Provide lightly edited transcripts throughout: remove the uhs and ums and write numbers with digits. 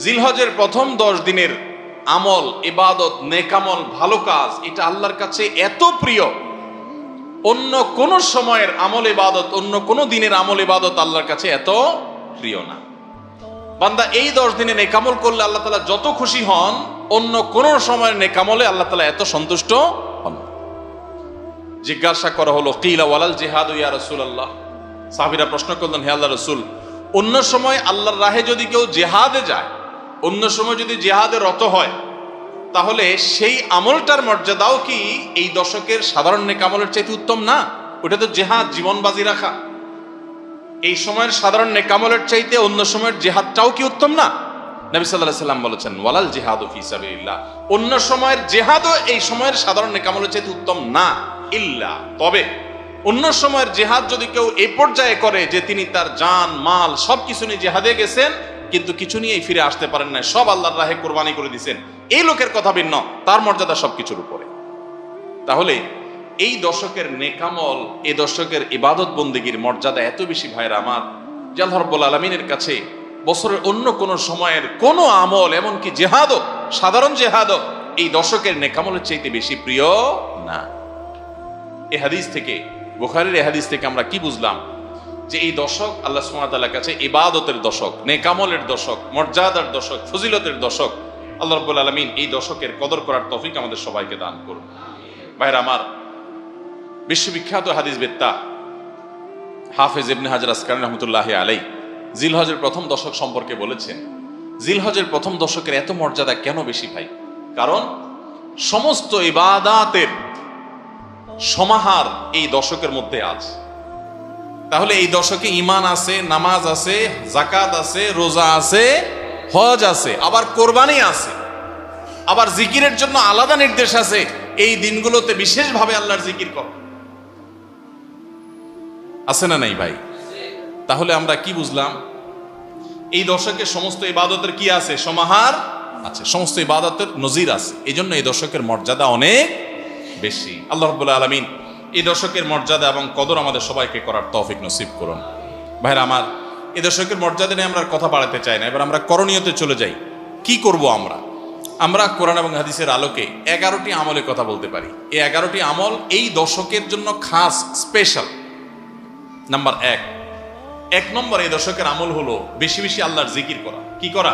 জিলহজের প্রথম 10 দিনের আমল, ইবাদত, নেকামল, ভালো কাজ, এটা আল্লাহর কাছে এত প্রিয়, অন্য কোন সময়ের আমল ইবাদত, অন্য কোন দিনের আমল ইবাদত আল্লাহর কাছে এত প্রিয় না। বান্দা এই 10 দিনে নেকামল করলে আল্লাহ তাআলা যত খুশি হন, অন্য কোন সময়ের নেকামলে আল্লাহ তাআলা এত সন্তুষ্ট হন। জিজ্ঞাসা করা হলো, কিলা ওয়ালাল জিহাদ ইয়া রাসূলুল্লাহ। সাহাবীরা প্রশ্ন করলেন, হে আল্লাহর রাসূল, অন্য সময় আল্লাহর রাহে যদি কেউ জিহাদে যায়, অন্য সময় যদি জিহাদে রত হয়, তাহলে সেই আমলটার মর্যাদাও কি এই দশকের সাধারণ নেকামলের চাইতে উত্তম না? ওটা তো জিহাদ, জীবন বাজি রাখা। এই সময়ের সাধারণ নেকামলের চাইতে অন্য সময়ের জিহাদটাও কি উত্তম না? নবী সাল্লাল্লাহু আলাইহি সাল্লাম বলেছেন, ওয়ালাল জিহাদু ফি সাবিলিল্লাহ, অন্য সময়ের জিহাদও এই সময়ের সাধারণ নেকামলের চাইতে উত্তম না, ইল্লা, তবে অন্য সময়ের জিহাদ যদি কেউ এই পর্যায়ে করে যে তিনি তার জান মাল সবকিছু নিয়ে জিহাদে গেছেন, কিন্তু কিছু নিয়েই ফিরে আসতে পারেন না, সব আল্লাহর রাহে কোরবানি করে দিয়েছেন, এই লোকের কথা ভিন্ন, তার মর্যাদা সবকিছুর উপরে। তাহলে এই দশকের নেকামল, এই দশকের ইবাদত বন্দেগীর মর্যাদা এত বেশি ভাইরা আমার, যে আল্লাহ রাব্বুল আলামিনের কাছে বছরের অন্য কোন সময়ের কোন আমল, এমনকি জিহাদও, সাধারণ জিহাদও এই দশকের নেকামলের চাইতে বেশি প্রিয় না। এই হাদিস থেকে, বুখারীর এই হাদিস থেকে আমরা কি বুঝলাম? যে এই দশক আল্লাহ সুবহানাহু ওয়া তাআলার কাছে ইবাদতের দশক, নেকামলের দশক, মর্যাদার দশক, ফজিলতের দশক। আল্লাহ রাব্বুল আলামিন এই দশকের কদর করার তৌফিক আমাদের সবাইকে দান করুন। ভাইরা আমার, বিশ্ববিখ্যাত হাদিসবেত্তা হাফেজ ইবনে হাজার আসকালানী রাহমাতুল্লাহি আলাইহি জিলহজের প্রথম দশক সম্পর্কে বলেছেন, জিলহজের প্রথম দশকের এত মর্যাদা কেন বেশি ভাই? কারণ সমস্ত ইবাদাতের সমাহার এই দশকের মধ্যে আছে। তাহলে এই দশকে ঈমান আছে, নামাজ আছে, যাকাত আছে, রোজা আছে, হজ আছে, আবার কোরবানি আছে, আবার জিকিরের জন্য আলাদা নির্দেশ আছে। এই দিনগুলোতে বিশেষভাবে আল্লাহর জিকির কর আছে না নাই ভাই? তাহলে আমরা কি বুঝলাম? এই দশকে সমস্ত ইবাদতের কি আছে? সমাহার আছে, সমস্ত ইবাদতের নজির আছে। এই জন্য এই দশকের মর্যাদা অনেক বেশি। আল্লাহ রাব্বুল আলামিন এই দশকের মর্যাদা এবং কদর আমাদের সবাইকে করার তৌফিক নসিব করুন। ভাইরা আমার, এই দশকের মর্যাদা নিয়ে আমরা কথা বাড়াতে চাই না, এবার আমরা করণীয়তে চলে যাই। কি করব আমরা? আমরা কোরআন এবং হাদিসের আলোকে 11টি আমলের কথা বলতে পারি। এই 11টি আমল এই দশকের জন্য খাস, স্পেশাল। নাম্বার 1 নম্বর এই দশকের আমল হলো বেশি বেশি আল্লাহর জিকির করা। কি করা?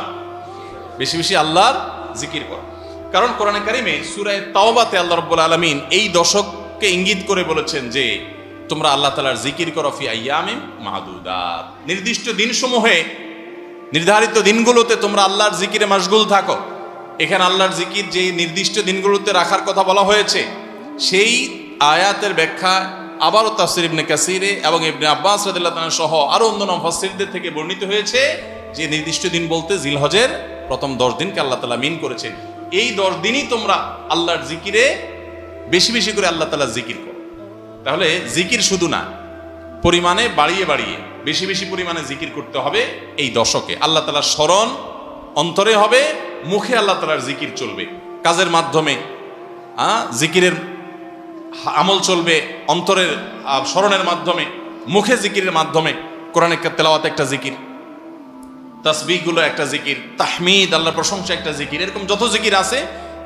বেশি বেশি আল্লাহর জিকির করা। কারণ কোরআনে কারিমে সূরা তাওবাতে আল্লাহ রাব্বুল আলামিন এই দশককে ইঙ্গিত করে বলেছেন যে তোমরা আল্লাহ তাআলার জিকির করো ফি আইয়ামিন মাহদুদাত, নির্দিষ্ট দিনসমূহে, নির্ধারিত দিনগুলোতে তোমরা আল্লাহর জিকিরে মাশগুল থাকো। এখানে আল্লাহর জিকির যে নির্দিষ্ট দিনগুলোতে রাখার কথা বলা হয়েছে, সেই আয়াতের ব্যাখ্যা আবারও তাফসীর ইবনে কাসিরে এবং ইবনে আব্বাস রাদিয়াল্লাহু তাআলা সহ আরো অন্যান্য মুফাসসিরদের থেকে বর্ণিত হয়েছে যে নির্দিষ্ট দিন বলতে জিলহজের প্রথম 10 দিনকে আল্লাহ তাআলা মিন করেছেন। এই 10 দিনই তোমরা আল্লাহর জিকিরে বেশি বেশি করে আল্লাহ তাআলার জিকির করো। তাহলে জিকির শুধু না, পরিমাণে বাড়িয়ে বাড়িয়ে বেশি বেশি পরিমাণে জিকির করতে হবে। এই দশকে আল্লাহ তাআলার স্মরণ অন্তরে হবে, মুখে আল্লাহ তাআলার জিকির চলবে, কাজের মাধ্যমে জিকিরের আমল চলবে, অন্তরের স্মরণের মাধ্যমে, মুখে জিকিরের মাধ্যমে। কোরআনের তেলাওয়াত একটা জিকির, তাসবিহগুলো একটা জিকির, তাহমিদ আল্লাহর প্রশংসা একটা জিকির, এরকম যত জিকির আছে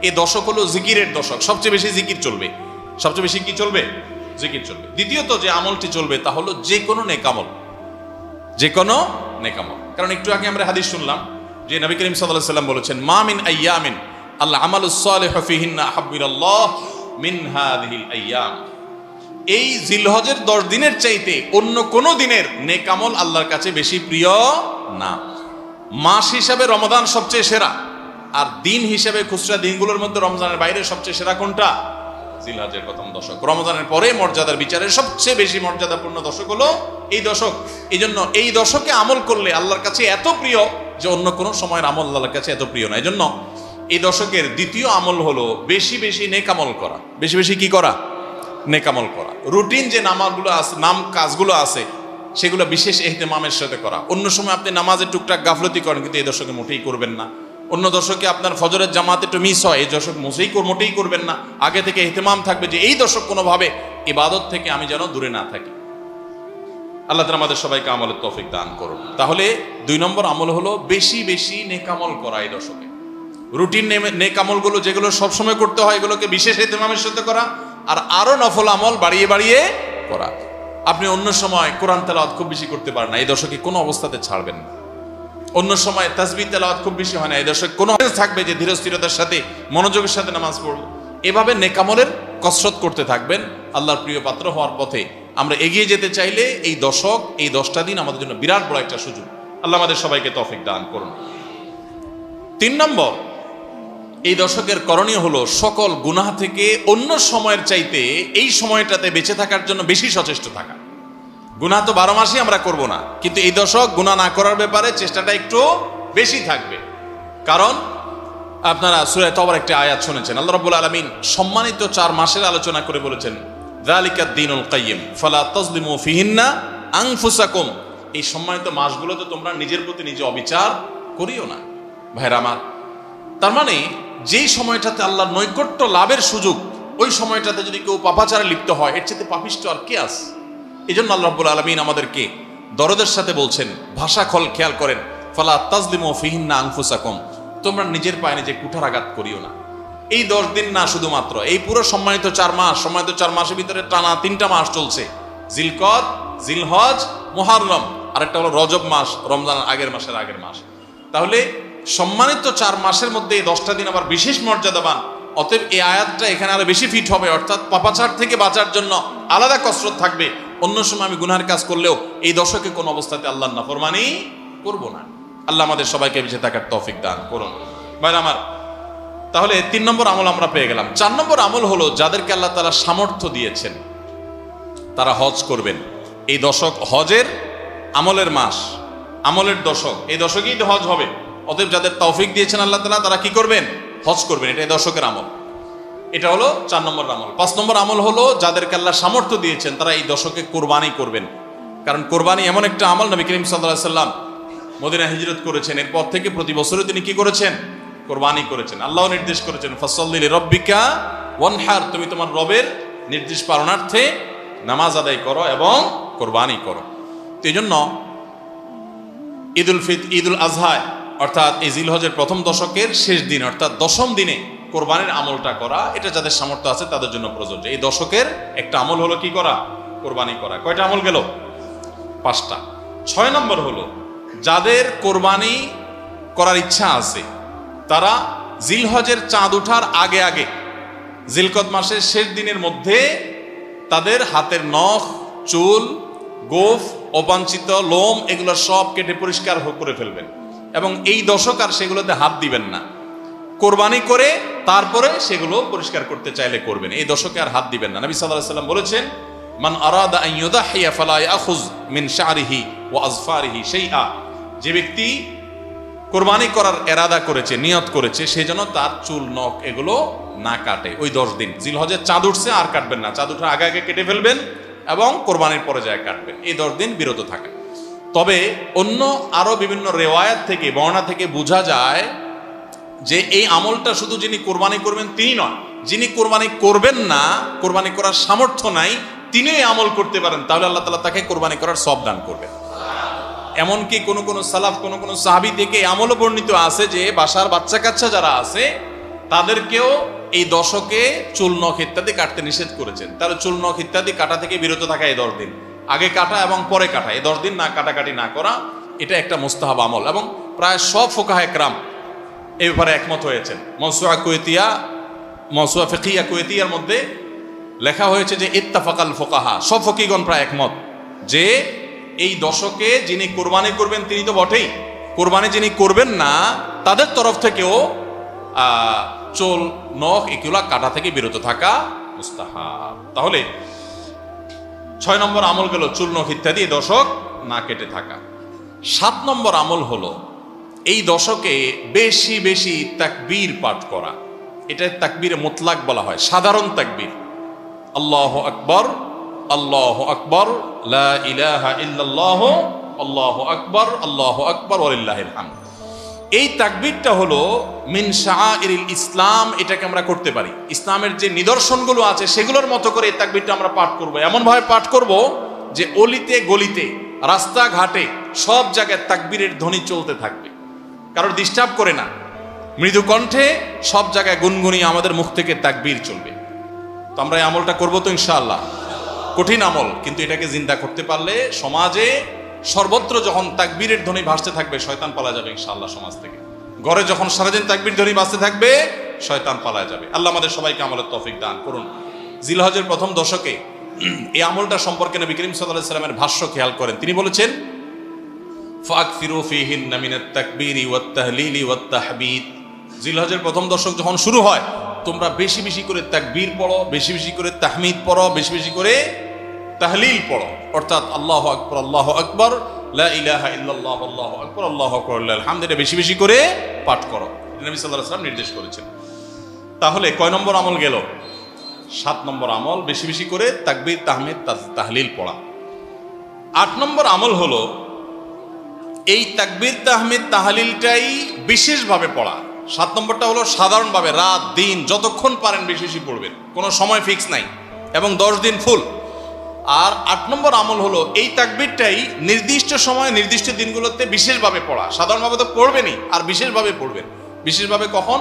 এই দশক হলো জিকিরের দশক। সবচেয়ে বেশি জিকির চলবে, সবচেয়ে বেশি কি চলবে? জিকির চলবে। দ্বিতীয়ত যে আমলটি চলবে তা হলো যে কোনো নেকামল, যে কোনো নেকামল। কারণ একটু আগে আমরা হাদিস শুনলাম যে নবী করিম সাল্লাল্লাহু আলাইহি ওয়াসাল্লাম বলেছেন, মা মিন আইয়ামিন আল্লাহ আমালুস সালিহু ফিহিন্না আহাব্বু ইলাল্লাহ মিন হাযিহিল আইয়াম। এই জিলহজের 10 দিনের চাইতে অন্য কোন দিনের নেকামল আল্লাহর কাছে বেশি প্রিয় না। মাস হিসাবে রমজান সবচেয়ে সেরা, আর দিন হিসাবে খুচরা দিনগুলোর মধ্যে রমজানের বাইরে সবচেয়ে সেরা কোনটা? জিলহজের প্রথম দশক। রমজানের পরে মর্যাদার বিচারে সবচেয়ে বেশি মর্যাদাপূর্ণ দশক হলো এই দশক। এই জন্য এই দশকে আমল করলে আল্লাহর কাছে এত প্রিয় যে অন্য কোনো সময়ের আমল আল্লাহর কাছে এত প্রিয় না। এই জন্য এই দশকের দ্বিতীয় আমল হলো বেশি বেশি নেকামল করা। বেশি বেশি কি করা? নেকামল করা। রুটিন যে নামাজগুলো আছে, কাজগুলো আছে, সেগুলো বিশেষ ইহতিমামের সাথে করা। অন্য সময় আপনি নামাজের টুকটাক গাফলতি করেন, কিন্তু এই দশকে মোটেই করবেন না। অন্য দশকে আপনার ফজরের জামাত একটু মিস হয়, এই দশক মোটেই করবেন না। আগে থেকে ইহতিমাম থাকবে যে এই দশক কোনোভাবে ইবাদত থেকে আমি যেন দূরে না থাকি। আল্লাহ তাআলা আমাদের সবাইকে আমলের তৌফিক দান করুন। তাহলে 2 নম্বর আমল হলো বেশি বেশি নেক আমল করা এই দশকে। রুটিন নেক আমলগুলো যেগুলো সবসময় করতে হয় এগুলোকে বিশেষ ইহতিমামের সাথে করা, আর আরো নফল আমল বাড়িয়ে বাড়িয়ে করা। আপনি অন্য সময় কোরআন তেলাওয়াত খুব বেশি করতে পারেন না, এই দশকে কোনো অবস্থাতে ছাড়বেন না। অন্য সময় তাসবিহ তেলাওয়াত খুব বেশি হয় না, এই দশকে কোনো থাকবে যে ধীরস্থিরতার সাথে মনোযোগের সাথে নামাজ পড়ব। এভাবে নেক আমলের কসরত করতে থাকবেন। আল্লাহর প্রিয় পাত্র হওয়ার পথে আমরা এগিয়ে যেতে চাইলে এই দশক, এই 10টা দিন আমাদের জন্য বিরাট বড় একটা সুযোগ। আল্লাহ আমাদের সবাইকে তৌফিক দান করুন। 3 নম্বর, এই দশকের করণীয় হলো সকল গুনাহ থেকে অন্য সময়ের চাইতে এই সময়টাতে বেঁচে থাকার জন্য বেশি সচেষ্ট থাকা। গুনাহ তো 12 মাসই আমরা করব না, কিন্তু এই দশক গুনাহ না করার ব্যাপারে চেষ্টাটা একটু বেশি থাকবে। কারণ আপনারা সূরা তওবার একটা আয়াত শুনেছেন, আল্লাহ রাব্বুল আলামিন সম্মানিত 4 মাসের আলোচনা করে বলেছেন, যালিকাদ দীনুল কাইয়্যিম ফালা তাজলিমু ফিহিন্না আনফুসাকুম। এই সম্মানিত মাসগুলোতে তোমরা নিজের প্রতি নিজে অবিচার করিও না। ভাইরা আমার, তার মানে যেই সময়টাতে আল্লাহর নৈকট্য লাভের সুযোগ, ওই সময়টাতে যদি কেউ পাপাচারে লিপ্ত হয়, এর চেয়ে পাপিষ্ঠ আর কে আছে? এই জন্য আল্লাহ রাব্বুল আলামিন আমাদেরকে দরদের সাথে বলছেন, ভাষা খেয়াল করেন, ফালা তাজলিমু ফিহিন্না আনফুসাকুম, তোমরা নিজের পায়ে নিজে কুঠারাঘাত করিও না। এই 10 দিন না, শুধুমাত্র এই পুরো সম্মানিত 4 মাস, সম্মানিত 4 মাসের ভিতরে টানা 3টা মাস চলছে, জিলকদ, জিলহজ, মুহররম, আরেকটা হলো রজব মাস, রমজানের আগের মাস। তাহলে সম্মানিত 4 মাসের মধ্যে এই 10টা দিন আবার বিশেষ মর্যাদাবান। অতএব এই আয়াতটা এখানে আরো বেশি ফিট হবে, অর্থাৎ পাপাচার থেকে বাঁচার জন্য আলাদা কসরত থাকবে। অন্য সময় আমি গুনাহের কাজ করলেও এই দশকে কোন অবস্থাতে আল্লাহর নাফরমানি করব না। আল্লাহ আমাদের সবাইকে বেঁচে থাকার তৌফিক দান করুন। ভাইরা আমার, তাহলে 3 নম্বর আমল আমরা পেয়ে গেলাম। 4 নম্বর আমল হলো, যাদেরকে আল্লাহ তাআলা সামর্থ্য দিয়েছেন তারা হজ করবেন। এই দশক হজের আমলের মাস, আমলের দশক, এই দশকেই তো হজ হবে। অতএব যাদের তৌফিক দিয়েছেন আল্লাহ তাআলা, তারা কি করবেন? হজ করবেন। এটা এই দশকের আমল। এটা হলো 4 নম্বর আমল। 5 নম্বর আমল হলো, যাদেরকে আল্লাহ সামর্থ্য দিয়েছেন তারা এই দশকে কোরবানি করবেন। কারণ কোরবানি এমন একটা আমল, নবী করিম সাল্লাল্লাহু আলাইহি সাল্লাম মদিনা হিজরত করেছেন, এরপর থেকে প্রতি বছরই তিনি কি করেছেন? কোরবানি করেছেন। আল্লাহ নির্দেশ করেছেন, ফাসাল্লি লিরাব্বিকা ওয়ানহার, তুমি তোমার রবের নির্দেশ পালনার্থে নামাজ আদায় করো এবং কোরবানি করো। তো এই জন্য ঈদুল আজহা, অর্থাৎ এই জিলহজের প্রথম দশকের শেষ দিন, অর্থাৎ 10ম দিনে কোরবানির আমলটা করা, এটা যাদের সামর্থ্য আছে তাদের জন্য প্রযোজ্য। এই দশকের একটা আমল হলো কি করা? কোরবানি করা। কয়টা আমল গেল? 5টা। 6 নম্বর হলো, যাদের কোরবানি করার ইচ্ছা আছে তারা জিলহজের চাঁদ ওঠার আগে আগে, জিলকদ মাসের শেষ দিনের মধ্যে তাদের হাতের নখ, চুল, গোফ, অবাঞ্ছিত লোম এগুলো সব কেটে পরিষ্কার করে ফেলবেন এবং এই দশক আর সেগুলোতে হাত দিবেন না। কোরবানি করে তারপরে সেগুলো পরিষ্কার করতে চাইলে করবেন, এই দশকে আর হাত দিবেন না। নবী সাল্লাল্লাহু আলাইহি ওয়াসাল্লাম বলেছেন, মান আরাদা আন ইউদাহিয়া ফালা ইয়াখুয মিন শা'রিহি ওয়া আযফারিহি শাইআ, যে ব্যক্তি কোরবানি করার এরাদা করেছে, নিয়ত করেছে, সেই জন্য তার চুল, নখ এগুলো না কাটে ওই 10 দিন। জিলহজের চাঁদ উঠছে আর কাটবেন না, চাঁদ উঠার আগে আগে কেটে ফেলবেন এবং কোরবানির পরে যায় কাটবেন। এই 10 দিন বিরত থাকে। তবে অন্য আরো বিভিন্ন রেওয়ায়াত থেকে, বর্ণনা থেকে বোঝা যায় যে এই আমলটা শুধু যিনি কোরবানি করবেন তিনি নয়, যিনি কোরবানি করবেন না, কোরবানি করার সামর্থ্য নাই, তিনি এই আমল করতে পারেন, তাহলে আল্লাহ তাআলা তাকে কোরবানি করার সওয়াব দান করবেন। এমনকি কোন সালাফ, কোন সাহাবী থেকে আমলও বর্ণিত আছে যে বাসার বাচ্চা কাচ্চা যারা আছে তাদেরকেও এই দশকে চুল, নখ ইত্যাদি কাটতে নিষেধ করেছেন। তাহলে চুল, নখ ইত্যাদি কাটা থেকে বিরত থাকা এই 10 দিন, আগে কাটা এবং পরে কাটা, এই 10 দিন না কাটাকাটি না করা, এটা একটা মুস্তাহাব আমল। এবং প্রায় সব ফুকাহায়ে কেরাম এই ব্যাপারে একমত হয়েছেন। মাওসুআ ফিকহিয়া কুয়েতিয়ার মধ্যে লেখা হয়েছে যে ইত্তাফাকাল ফুকাহা, সব ফকিহগণ প্রায় একমত যে এই দশকে যিনি কোরবানি করবেন তিনি তো বটেই, কোরবানি যিনি করবেন না তাদের তরফ থেকেও চুল, নখ এগুলা কাটা থেকে বিরত থাকা মুস্তাহাব। তাহলে 6 নম্বর আমল গেল চুল, নখ ইত্যাদি এই দশক না কেটে থাকা। 7 নম্বর আমল হলো এই দশকে বেশি বেশি তাকবীর পাঠ করা। এটা তাকবীরে মুতলাক বলা হয়, সাধারণ তাকবীর। আল্লাহু আকবার, আল্লাহু আকবার, লা ইলাহা ইল্লাল্লাহ, আল্লাহু আকবার, আল্লাহু আকবার ওয়ালিল্লাহিল হামদ। এই তাকবীরটা হলো মিন শাআইরিল ইসলাম, এটাকে আমরা করতে পারি। ইসলামের যে নিদর্শনগুলো আছে সেগুলোর মতো করে এই তাকবীরটা আমরা পাঠ করব, এমন ভাবে পাঠ করব যে অলিতে গলিতে রাস্তাঘাটে সব জায়গায় তাকবীরের ধ্বনি চলতে থাকবে, কারোর ডিস্টার্ব করে না, মৃদু কণ্ঠে সব জায়গায় গুনগুনি আমাদের মুখ থেকে তাকবীর চলবে। তো আমরা এই আমলটা করবো তো ইনশাআল্লাহ। কঠিন আমল, কিন্তু এটাকে জিন্দা করতে পারলে সমাজে সর্বত্র যখন তাকবীরের ধ্বনি ভাসতে থাকবে শয়তান পালা যাবে ইনশাআল্লাহ সমাজ থেকে। ঘরে যখন সারাদিন তাকবীর ধ্বনি ভাসতে থাকবে শয়তান পালা যাবে। আল্লাহ আমাদের সবাইকে আমলের তৌফিক দান করুন। জিলহজের প্রথম দশকে এই আমলটা সম্পর্কে নবী করিম সাল্লাল্লাহু আলাইহি ওয়াসাল্লামের ভাষ্য খেয়াল করেন। তিনি বলেছেন, ফাকসিরু ফীহিন্না মিনাত তাকবীরি ওয়াত তাহলিলি ওয়াত তাহমিদ। জিলহজের প্রথম দশক যখন শুরু হয় তোমরা বেশি বেশি করে তাকবীর পড়ো, বেশি বেশি করে তাহমিদ পড়ো, বেশি বেশি করে তাহলিল পড়ো, অর্থাৎ আল্লাহু আকবার আল্লাহু আকবার লা ইলাহা ইল্লাল্লাহ আল্লাহু আকবার আল্লাহু আকবার আলহামদুলিল্লাহ বেশি বেশি করে পাঠ করো। নবী সাল্লাল্লাহু আলাইহি ওয়াসাল্লাম নির্দেশ করেছেন। তাহলে কয় নম্বর আমল গেল? 7 নম্বর আমল, বেশি বেশি করে তাকবীর তাহমিদ তাহলিল পড়া। 8 নম্বর আমল হলো এই তাকবীর তাহমিদ তাহলিলটাই বিশেষভাবে পড়া। 7 নম্বরটা হলো সাধারণভাবে রাত দিন যতক্ষণ পারেন বেশি বেশি পড়বেন, কোনো সময় ফিক্স নাই, এবং 10 দিন ফুল। আর 8 নম্বর আমল হলো এই তাকবীরটাই নির্দিষ্ট সময় নির্দিষ্ট দিনগুলোতে বিশেষভাবে পড়া। সাধারণভাবে তো পড়বেনই, আর বিশেষভাবে পড়বেন। বিশেষভাবে কখন?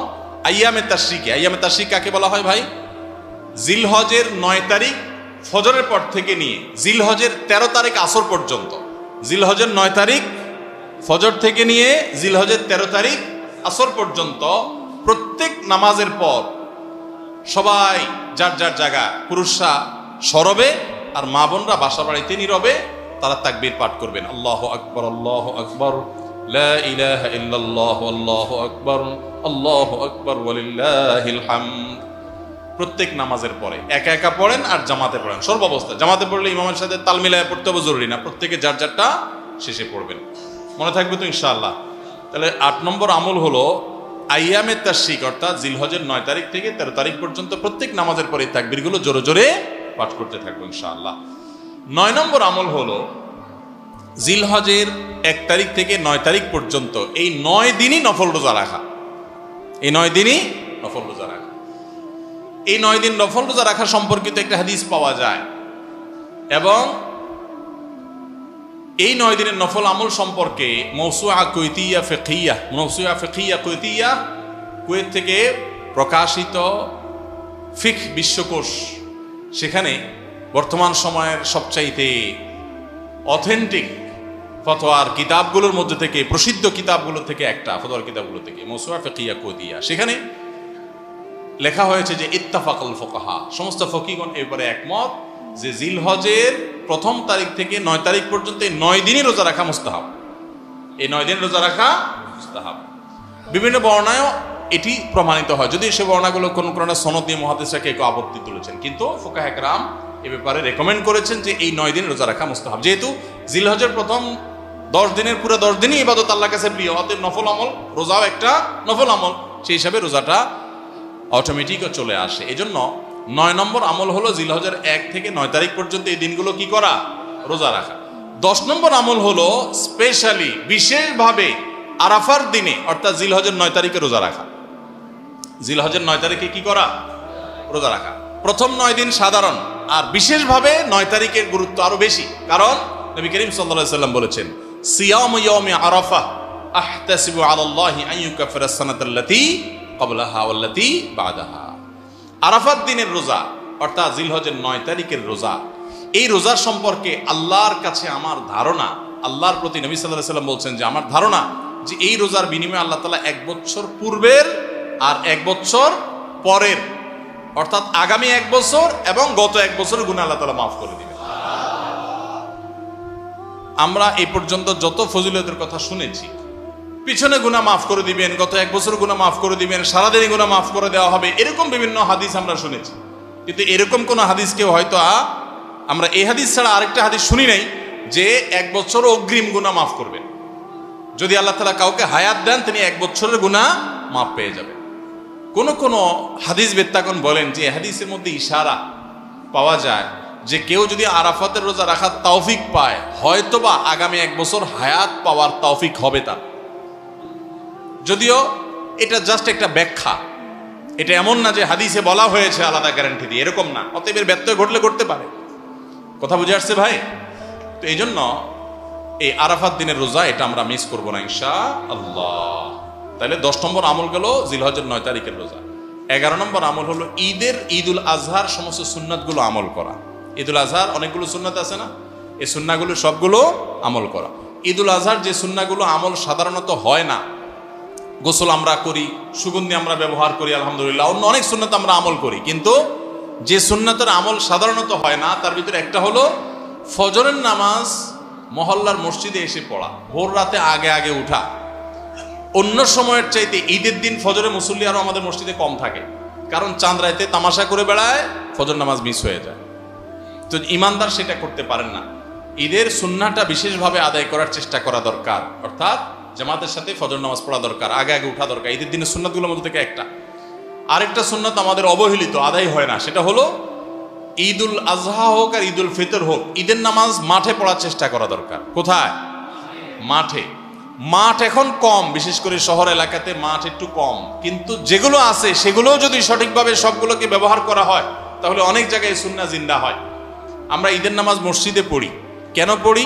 আইয়ামে তাশরিকে। আইয়ামে তাশরিক কাকে বলা হয় ভাই? জিলহজের 9 তারিখ ফজরের পর থেকে নিয়ে জিলহজের 13 তারিখ আসর পর্যন্ত। জিলহজের 9 তারিখ ফজর থেকে নিয়ে জিলহজের 13 তারিখ আসর পর্যন্ত প্রত্যেক নামাজের পর সবাই যার যার জায়গা, পুরুষরা সরবে আর মা বোনরা বাসা বাড়িতে নীরবে তারা তাকবীর পাঠ করবেন। আল্লাহু আকবার আল্লাহু আকবার লা ইলাহা ইল্লাল্লাহ আল্লাহু আকবার আল্লাহু আকবার ওয়ালিল্লাহিল হামদ। প্রত্যেক নামাজের পরে একা একা পড়েন আর জামাতে পড়েন, সর্বাবস্থা। জামাতে পড়লে ইমামের সাথে তাল মিলায় পড়তে হবে জরুরি না, প্রত্যেকে যার যারটা শেষে পড়বেন। মনে থাকবে তো ইনশাআল্লাহ। তাহলে 8 নম্বর আমল হলো আইয়ামে তাশরিক, অর্থাৎ জিলহজের 9 তারিখ থেকে 13 তারিখ পর্যন্ত প্রত্যেক নামাজের পরে তাকবীরগুলো জোরে জোরে পাঠ করতে থাকবো ইনশাআল্লাহ। 9 নম্বর আমল হলো জিলহজের 1 তারিখ থেকে 9 তারিখ পর্যন্ত এই 9 দিনই নফল রোজা রাখা। এই 9 দিনই নফল রোজা রাখা। এই 9 দিন নফল রোজা রাখা সম্পর্কিত একটা হাদিস পাওয়া যায়, এবং এই 9 দিনের নফল আমল সম্পর্কে মওসুআ কুয়েতিয়া ফিকহিয়া কুয়েতিয়া, কুয়েত থেকে প্রকাশিত ফিকহ বিশ্বকোষ, সেখানে বর্তমান সময়ের সবচাইতে অথেন্টিক ফতোয়ার কিতাবগুলোর মধ্যে থেকে, প্রসিদ্ধ কিতাবগুলো থেকে একটা, ফতোয়ার কিতাবগুলো থেকে মওসুআ ফিকহিয়া কুয়েতিয়া, সেখানে লেখা হয়েছে যে ইত্তাফাকাল ফুকাহা, সমস্ত ফকিহগণ এবারে একমত যে জিলহজের প্রথম তারিখ থেকে 9 তারিখ পর্যন্ত এই 9 দিনই রোজা রাখা মুস্তাহাব। এই 9 দিন রোজা রাখা মুস্তাহাব। বিভিন্ন বর্ণায়ও এটি প্রমাণিত হয়, যদি সে বর্ণাগুলো কোন কোন সনদ দিয়ে মুহাদ্দিসরা কেউ আবত্তি তুলেছেন, কিন্তু ফুকাহে কেরাম এ ব্যাপারে রেকমেন্ড করেছেন যে এই 9 দিন রোজা রাখা মুস্তাহাব। যেহেতু জিলহজের প্রথম 10 দিনের পুরো 10 দিনই ইবাদত আল্লাহর কাছে প্রিয়, অতএব নফল আমল, রোজাও একটা নফল আমল, সেই হিসাবে রোজাটা অটোমেটিকও চলে আসে। এজন্য 9 নম্বর আমল হলো জিলহজের 1 থেকে 9 তারিখ পর্যন্ত এই দিনগুলো কি করা? রোজা রাখা। 10 নম্বর আমল হলো স্পেশালি বিশেষভাবে আরাফার দিনে, অর্থাৎ জিলহজের 9 তারিখে রোজা রাখা। জিলহজের 9 তারিখে কি করা? রোজা রাখা। প্রথম 9 দিন সাধারণ, আর বিশেষভাবে 9 তারিখের গুরুত্ব আরো বেশি, কারণ নবী করিম সাল্লাল্লাহু আলাইহি ওয়াসাল্লাম বলেছেন, সিয়ামু ইয়াউমি আরাফা আহতাসিবু আলাল্লাহি আন ইউকাফিরা সানাতাল্লাতী ক্বাবলাহা ওয়াল্লাতী বাদাহা। আরাফাত দিনের রোজা, অর্থাৎ জিলহজের 9 তারিখের রোজা, এই রোজার সম্পর্কে আল্লাহর কাছে আমার ধারণা, আল্লাহর প্রতি নবী সাল্লাল্লাহু আলাইহি ওয়াসাল্লাম বলছেন যে আমার ধারণা যে এই রোজার বিনিময়ে আল্লাহ তাআলা 1 বছর পূর্বের আর 1 বছর পরের, অর্থাৎ আগামী 1 বছর এবং গত 1 বছরের গুনাহ আল্লাহ তাআলা মাফ করে দিবেন। আমরা এই পর্যন্ত যত ফজিলতের কথা শুনেছি, পিছনে গুনাহ মাফ করে দিবেন, গত 1 বছর গুনাহ মাফ করে দিবেন, সারাদিনই গুনাহ মাফ করে দেওয়া হবে, এরকম বিভিন্ন হাদিস আমরা শুনেছি, কিন্তু এরকম কোন হাদিস কেউ হয়তো আমরা এই হাদিস ছাড়া আরেকটা হাদিস শুনি নাই যে 1 বছর অগ্রিম গুনাহ মাফ করবেন। যদি আল্লাহ তাআলা কাউকে হায়াত দেন তিনি 1 বছরের গুনাহ মাফ পেয়ে যাবেন। কোন কোন হাদিস বেত্তাগণ বলেন যে হাদিসের মধ্যে ইশারা পাওয়া যায় যে কেউ যদি আরাফাতের রোজা রাখার তৌফিক পায়, হয়তোবা আগামী 1 বছর হায়াত পাওয়ার তৌফিক হবে তার। যদিও এটা জাস্ট একটা ব্যাখ্যা, এটা এমন না যে হাদিসে বলা হয়েছে আলাদা গ্যারান্টি দিয়ে, এরকম না। অতএব এর ব্যত্যয় ঘটলে করতে পারে। কথা বুঝে আসছে ভাই? তো এই জন্য এই আরাফাত দিনের রোজা এটা আমরা মিস করবো না ইনশাআল্লাহ। তাহলে 10 নম্বর আমল গেল জিলহজের 9 তারিখের রোজা। 11 নম্বর আমল হলো ঈদুল আজহার সমস্ত সুন্নাতগুলো আমল করা। ঈদুল আজহার অনেকগুলো সুন্নাত আছে না, এই সুন্নাগুলো সবগুলো আমল করা। ঈদুল আজহার যে সুন্নাগুলো আমল সাধারণত হয় না, গোসল আমরা করি, সুগন্ধি আমরা ব্যবহার করি, আলহামদুলিল্লাহ, অন্য অনেক সুন্নাত আমরা আমল করি, কিন্তু যে সুন্নাতের আমল সাধারণত হয় না তার ভিতরে একটা হলো ফজরের নামাজ মহল্লার মসজিদে এসে পড়া, ভোর রাতে আগে আগে উঠা। অন্য সময়ের চাইতে ঈদের দিন ফজরে মুসল্লি আরো আমাদের মসজিদে কম থাকে, কারণ চাঁদ রাতে তামাশা করে বেড়ায়, ফজর নামাজ মিস হয়ে যায়। তো ইমানদার সেটা করতে পারেন না। ঈদের সুন্নাহটা বিশেষভাবে আদায় করার চেষ্টা করা দরকার, অর্থাৎ জামাতের সাথে ফজর নামাজ পড়া দরকার, আগে আগে উঠা দরকার। ঈদের দিনের সুন্নাতগুলোর মধ্যে থেকে একটা। আরেকটা সুন্নাত আমাদের অবহেলিত, আদায় হয় না, সেটা হলো ঈদুল আজহা হোক আর ঈদুল ফিতর হোক, ঈদের নামাজ মাঠে পড়ার চেষ্টা করা দরকার। কোথায়? মাঠে। মাঠ এখন কম, বিশেষ করে শহর এলাকাতে মাঠ একটু কম, কিন্তু যেগুলো আছে সেগুলো যদি সঠিকভাবে সবগুলোকে ব্যবহার করা হয় তাহলে অনেক জায়গায় সুন্নাহ জিন্দা হয়। আমরা ঈদের নামাজ মসজিদে পড়ি, কেন পড়ি?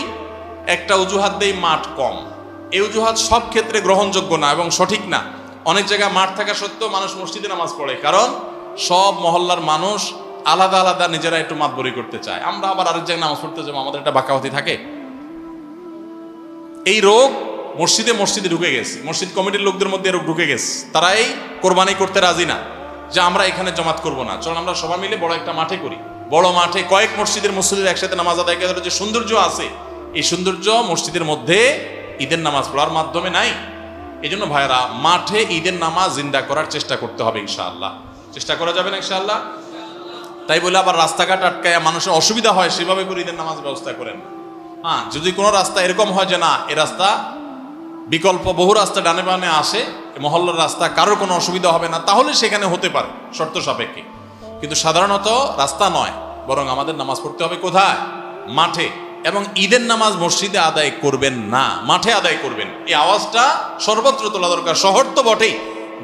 একটা অজুহাত দেই, মাঠ কম। এই অজুহাত সব ক্ষেত্রে গ্রহণযোগ্য না এবং সঠিক না। অনেক জায়গায় মাঠ থাকা সত্ত্বেও মানুষ মসজিদে নামাজ পড়ে, কারণ সব মহল্লার মানুষ আলাদা আলাদা নিজেরা একটু মাতবরি করতে চায়। আমরা আবার আরেক জায়গায় নামাজ পড়তে যাবো, আমাদের একটা বাঁকাওয়াতি থাকে। এই রোগ মসজিদে মসজিদে ঢুকে গেছে, মসজিদ কমিটির লোকদের মধ্যে রোগ ঢুকে গেছে। তারা এই কোরবানি করতে রাজি না, যে আমরা এখানে জমাত করব না, চল আমরা সবাই মিলে বড় একটা মাঠে করি। বড় মাঠে কয়েক মসজিদের মুসল্লির একসাথে নামাজ আদায় করার যে সৌন্দর্য আছে, এই সৌন্দর্য মসজিদের মধ্যে ঈদের নামাজ পড়ার মাধ্যমে নাই। এই জন্য ভাইরা, মাঠে ঈদের নামাজ জিন্দা করার চেষ্টা করতে হবে ইনশাআল্লাহ। চেষ্টা করা যাবে না ইনশাআল্লাহ? তাই বলে আবার রাস্তাঘাট আটকায় মানুষের অসুবিধা হয় সেভাবে করে ঈদের নামাজ ব্যবস্থা করেন। হ্যাঁ, যদি কোনো রাস্তা এরকম হয় যে না, এ রাস্তা বিকল্প বহু রাস্তা ডানে বামে আসে, মহল্লার রাস্তা, কারোর কোনো অসুবিধা হবে না, তাহলে সেখানে হতে পারে শর্ত সাপেক্ষে। কিন্তু সাধারণত রাস্তা নয়, বরং আমাদের নামাজ পড়তে হবে কোথায়? মাঠে। এবং ঈদের নামাজ মসজিদে আদায় করবেন না, মাঠে আদায় করবেন। এই আওয়াজটা সর্বত্র তোলা দরকার। শহর তো বটেই,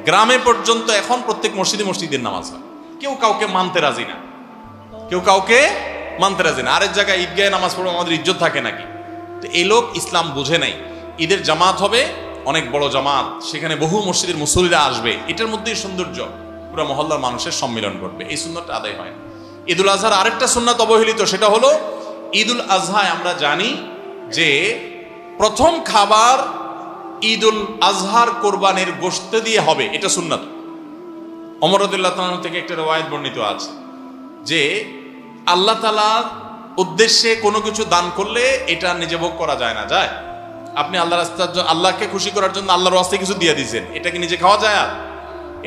গ্রামে পর্যন্ত এখন প্রত্যেক মসজিদে মসজিদের নামাজ হয়। কেউ কাউকে মানতে রাজি না, কেউ কাউকে মানতে রাজি না। আরেক জায়গায় ঈদগাহে নামাজ পড়বে, আমাদের ইজ্জত থাকে নাকি? তো এই লোক ইসলাম বুঝে নাই। ঈদের জামাত হবে, অনেক বড় জামাত, সেখানে বহু মসজিদের মুসল্লিরা আসবে, এটার মধ্যেই সৌন্দর্য, পুরো মহল্লার মানুষের সম্মিলন ঘটবে। এই সুন্নাতটা আদায় হয় না। ঈদুল আজহার আরেকটা সুন্নাত অবহেলিত, সেটা হলো ঈদুল আজহায় আমরা জানি যে প্রথম খাবার ঈদুল আজহার কোরবানির গোশত দিয়ে হবে, এটা সুন্নাত। ওমর রাদিয়াল্লাহু তাআলা থেকে একটা রওয়ায়াত বর্ণিত আছে যে আল্লাহ তাআলার উদ্দেশ্যে কোনো কিছু দান করলে এটা নিজে ভোগ করা যায় না। যায়? আপনি আল্লাহর রাস্তার জন্য, আল্লাহকে খুশি করার জন্য আল্লাহর রাস্তায় কিছু দিয়ে দিয়েছেন, এটা কি নিজে খাওয়া যায়? আর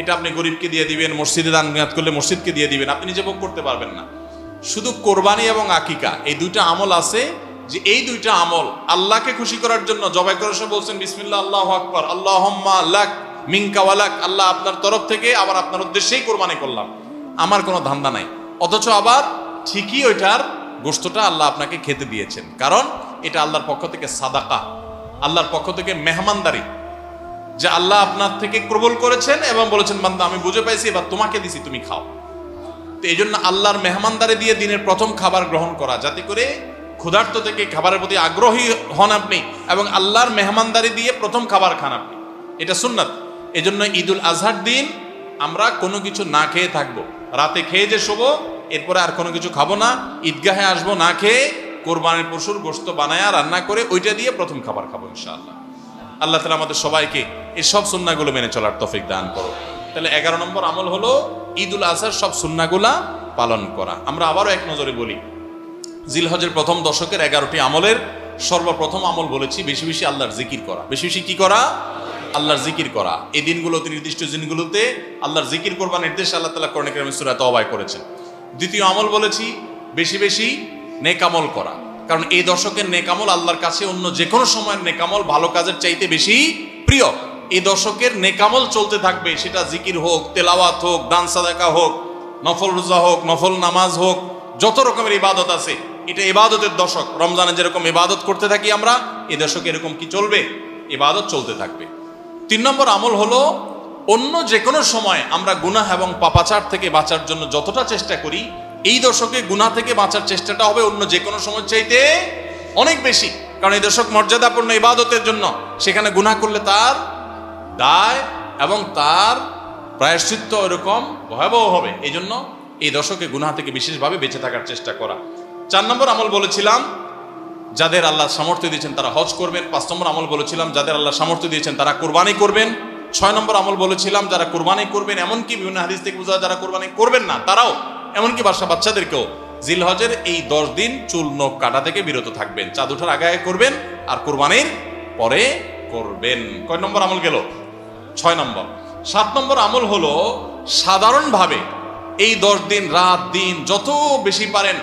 এটা আপনি গরিবকে দিয়ে দিবেন, মসজিদে দান নিয়াত করলে মসজিদকে দিয়ে দিবেন, আপনি নিজে ভোগ করতে পারবেন না। শুধু কোরবানি এবং আকিকা, এই দুইটা আমল আছে, যে এই দুইটা আমল আল্লাহকে খুশি করার জন্য জবাই করার সময় বলছেন বিসমিল্লাহ, আল্লাহু আকবার, আল্লাহুম্মা লাক মিনকা ওয়ালাক, আল্লাহ আপনার তরফ থেকে আবার আপনার উদ্দেশ্যেই কোরবানি করলাম, আমার কোনো ধান্দা নাই। অথচ আবার ঠিকই ওইটার গোশতটা আল্লাহ আপনাকে খেতে দিয়েছেন, কারণ এটা আল্লাহর পক্ষ থেকে সাদাকা, আল্লাহর পক্ষ থেকে মেহমানদারি, যে আল্লাহ আপনার থেকে কবুল করেছেন এবং বলেছেন বান্দা আমি বুঝে পাইছি, এবার তোমাকে দিছি, তুমি খাও। তো এই জন্য আল্লাহর মেহমানদারি দিয়ে দিনের প্রথম খাবার গ্রহণ করা, যাতে করে ক্ষুধার্ত থেকে খাবারের প্রতি আগ্রহী হন আপনি, এবং আল্লাহর মেহমানদারি দিয়ে প্রথম খাবার খান আপনি, এটা সুন্নাত। এই জন্য ঈদুল আজহার দিন আমরা কোনো কিছু না খেয়ে থাকবো, রাতে খেয়ে যে শোবো, এরপরে আর কোনো কিছু খাবো না, ঈদগাহে আসবো না খেয়ে, কোরবানির পশুর গোশত বানায়া রান্না করে ওইটা দিয়ে প্রথম খাবার খাবো ইনশাআল্লাহ। আল্লাহ তাআলা আমাদের সবাইকে এই সব সুন্নাহগুলো মেনে চলার তৌফিক দান করো। তাহলে 11 নম্বর আমল হলো ঈদুল আজহার সব সুন্নাহগুলা পালন করা। আমরা আবারও এক নজরে বলি, জিলহজের প্রথম দশকের 11টি আমলের সর্বপ্রথম আমল বলেছি বেশি বেশি আল্লাহর জিকির করা। বেশি বেশি কি করা? আল্লাহর জিকির করা। এই দিনগুলোতে, নির্দিষ্ট দিনগুলোতে আল্লাহর জিকির করবার নির্দেশ আল্লাহ তাআলা কোরআনে কারীমে সূরা তাওবায় করেছেন। দ্বিতীয় আমল বলেছি বেশি বেশি নেক আমল করা, কারণ এই দশকের নেক আমল আল্লাহর কাছে অন্য যে কোনো সময়ের নেক আমল ভালো কাজের চাইতে বেশি প্রিয়। এই দশকের নেক আমল চলতে থাকবে, সেটা জিকির হোক, তেলাওয়াত হোক, দান সাদাকা হোক, নফল রোজা হোক, নফল নামাজ হোক, যত রকমের ইবাদত আছে, এটা ইবাদতের দশক। রমজানে যেরকম ইবাদত করতে থাকি আমরা, এই দশকে এরকম কি চলবে? ইবাদত চলতে থাকবে। 3 নম্বর আমল হলো অন্য যে কোনো সময় আমরা গুনাহ এবং পাপাচার থেকে বাঁচার জন্য যতটা চেষ্টা করি, এই দশকে গুনাহ থেকে বাঁচার চেষ্টাটা হবে অন্য যে কোনো সময় চাইতে অনেক বেশি, কারণ এই দশক মর্যাদাপূর্ণ ইবাদতের জন্য। সেখানে গুনাহ করলে তার দায় এবং তার প্রায়শ্চিত্ত এরকম ভয়াবহ হবে। এই জন্য এই দশকে গুনাহ থেকে বিশেষভাবে বেঁচে থাকার চেষ্টা করা। 4 নম্বর আমল বলেছিলাম যাদের আল্লাহ সামর্থ্য দিয়েছেন তারা হজ করবেন। 5 নম্বর আমল বলেছিলাম যাদের আল্লাহ সামর্থ্য দিয়েছেন তারা কুরবানি করবেন। 6 নম্বর আমল বলেছিলাম যারা কুরবানি করবেন, এমনকি বিভিন্ন হাদিস থেকে বোঝা যারা কুরবানি করবেন না তারাও, এমনকি বাচ্চাদেরকেও জিলহজের এই 10 দিন চুল নখ কাটা থেকে বিরত থাকবেন। চাঁদ ওঠার আগে আগে করবেন আর কুরবানির পরে করবেন। কয় নম্বর আমল গেল? 6 নম্বর। 7 নম্বর আমল হলো সাধারণভাবে এই 10 দিন রাত দিন যত বেশি পারেন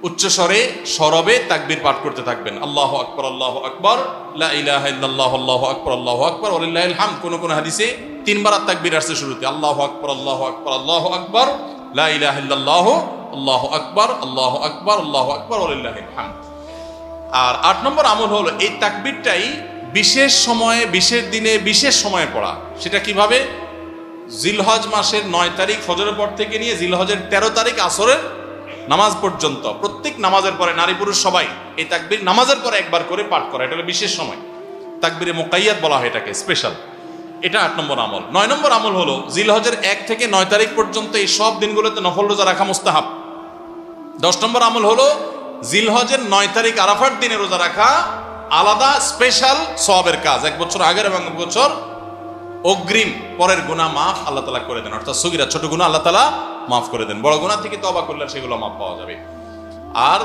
উচ্চস্বরে সরবে তাকবীর পাঠ করতে থাকবেন। আল্লাহু আকবার, আল্লাহু আকবার, লা ইলাহা ইল্লাল্লাহ, আল্লাহু আকবার, আল্লাহু আকবার, ওয়ালিল্লাহিল হামদ। কোন হাদিসে 3 বার তাকবীর আসছে শুরুতে, আল্লাহু আকবার, আল্লাহু আকবার, আল্লাহু আকবার, লা ইলাহা ইল্লাল্লাহ, আল্লাহু আকবার, আল্লাহু আকবার, আল্লাহু আকবার, ওয়ালিল্লাহিল হামদ। আর 8 নম্বর আমল হলো এই তাকবীরটাই বিশেষ সময়ে, বিশেষ দিনে, বিশেষ সময়ে পড়া। সেটা কিভাবে? জিলহজ মাসের 9 তারিখ ফজরের পর থেকে নিয়ে জিলহজের 13 তারিখ আসরের নামাজ পর্যন্ত প্রত্যেক নামাজের পরে নারী পুরুষ সবাই এই তাকবীর নামাজের পরে একবার করে পাঠ করা। এটা হলো বিশেষ সময়, তাকবীরে মুকাইয়াদ বলা হয় এটাকে, স্পেশাল। এটা 8 নম্বর আমল। 9 নম্বর আমল হলো জিলহজের 1 থেকে 9 তারিখ পর্যন্ত এই সব দিনগুলোতে নফল রোজা রাখা মুস্তাহাব। 10 নম্বর আমল হলো জিলহজের 9 তারিখ আরাফার দিনে রোজা রাখা আলাদা স্পেশাল সওয়াবের কাজ। 1 বছর আগের এবং 1 বছর অগ্রিম পরের গুনাহ মাফ আল্লাহ তাআলা করে দেন। অর্থাৎ সগীরা ছোট গুনাহ আল্লাহ তাআলা মাফ করে দেন, বড় গুনাহ থেকে তওবা করলে সেগুলো মাফ পাওয়া যাবে। আর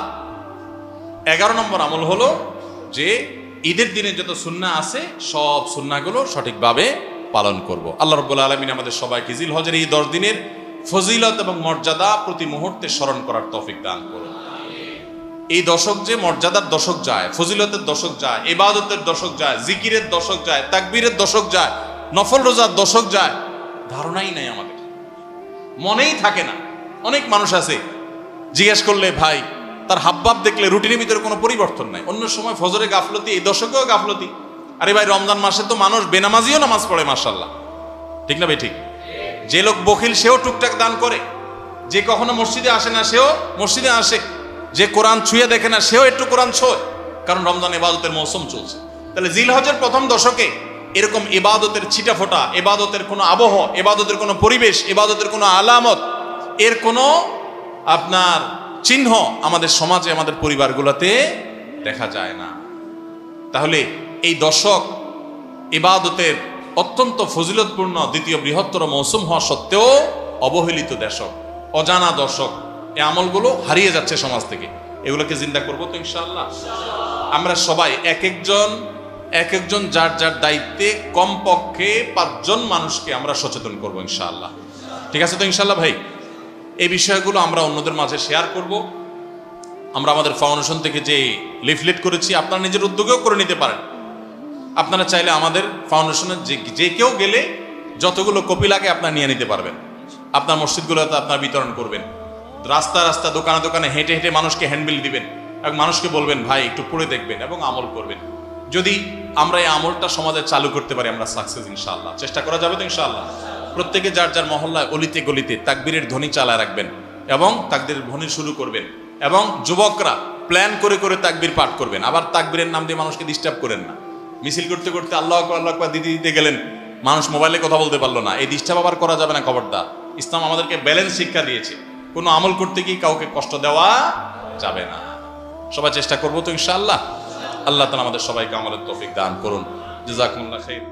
11 নম্বর আমল হলো যে ঈদের দিনে যত সুন্নাহ আছে সব সুন্নাহগুলো সঠিকভাবে পালন করব। আল্লাহ রাব্বুল আলামিন আমাদের সবাইকে জিলহজের এই 10 দিনের ফজিলত এবং মর্যাদা প্রতি মুহূর্তে স্মরণ করার তৌফিক দান করুন। এই দশক যে মর্যাদার দশক যায়, ফজিলতের দশক যায়, ইবাদতের দশক যায়, জিকিরের দশক যায়, তাকবীরের দশক যায়, নফল রোজার দশক যায়, ধারণাই নাই আমাদের, মনেই থাকে না। অনেক মানুষ আছে জিজ্ঞেস করলে ভাই তার হাবভাব দেখলে রুটিনের ভিতরে কোনো পরিবর্তন নাই। অন্য সময় ফজরে গাফলতি, এই দশকেও গাফলতি। আরে ভাই রমজান মাসে তো মানুষ বেনামাজিও নামাজ পড়ে, মাশাআল্লাহ, ঠিক না ভাই? ঠিক। যে লোক বখিল সেও টুকটাক দান করে, যে কখনো মসজিদে আসে না সেও মসজিদে আসে, যে কোরআন ছুঁয়ে দেখে না সেও একটু কোরআন ছোঁয়, কারণ রমজান ইবাদতের মৌসুম চলছে। তাহলে জিলহজের প্রথম দশকে এরকম ইবাদতের ছিটাফোঁটা, ইবাদতের কোনো আবহ, ইবাদতের কোনো পরিবেশ, ইবাদতের কোনো আলামত, এর কোনো আপনার চিহ্ন আমাদের সমাজে, আমাদের পরিবারগুলোতে দেখা যায় না। তাহলে এই দশক ইবাদতের অত্যন্ত ফজিলতপূর্ণ দ্বিতীয় বৃহত্তর মৌসুম হওয়া সত্ত্বেও অবহেলিত দশক, অজানা দশক। এই আমলগুলো হারিয়ে যাচ্ছে সমাজ থেকে। এগুলোকে জিন্দা করবো তো ইনশাআল্লাহ। আমরা সবাই এক একজন যার যার দায়িত্বে কমপক্ষে 5 জন মানুষকে আমরা সচেতন করবো ইনশাআল্লাহ। ঠিক আছে তো ইনশাআল্লাহ ভাই? এই বিষয়গুলো আমরা অন্যদের মাঝে শেয়ার করব। আমরা আমাদের ফাউন্ডেশন থেকে যে লিফলেট করেছি আপনারা নিজের উদ্যোগেও করে নিতে পারেন। আপনারা চাইলে আমাদের ফাউন্ডেশনের যে কেউ গেলে যতগুলো কপি লাগে আপনারা নিয়ে নিতে পারবেন। আপনার মসজিদগুলোতে আপনারা বিতরণ করবেন, রাস্তা রাস্তা দোকানে দোকানে হেঁটে হেঁটে মানুষকে হ্যান্ডবিল দিবেন এবং মানুষকে বলবেন ভাই একটু পড়ে দেখবেন এবং আমল করবেন। যদি আমরা এই আমলটা সমাজে চালু করতে পারি আমরা সাকসেস ইনশাআল্লাহ। চেষ্টা করা যাবে তো ইনশাআল্লাহ। প্রত্যেকে যার যার মহল্লায় অলিতে গলিতে তাকবীরের ধ্বনি চালায় রাখবেন এবং তাকবীরের ধ্বনি শুরু করবেন এবং যুবকরা প্ল্যান করে করে তাকবীর পাঠ করবেন। আবার তাকবীরের নাম দিয়ে মানুষকে ডিস্টার্ব করেন না। মিছিল করতে করতে আল্লাহু আকবার আল্লাহু আকবার দিতে গেলেন, মানুষ মোবাইলে কথা বলতে পারলো না, এই ডিস্টার্ব আবার করা যাবে না, খবরদার। ইসলাম আমাদেরকে ব্যালেন্স শিক্ষা দিয়েছে, কোনো আমল করতে গিয়ে কাউকে কষ্ট দেওয়া যাবে না। সবাই চেষ্টা করবো তো ইনশাআল্লাহ। আল্লাহ তাআলা আমাদের সবাইকে আমলের তৌফিক দান করুন। জাযাকুমুল্লাহ খাইর।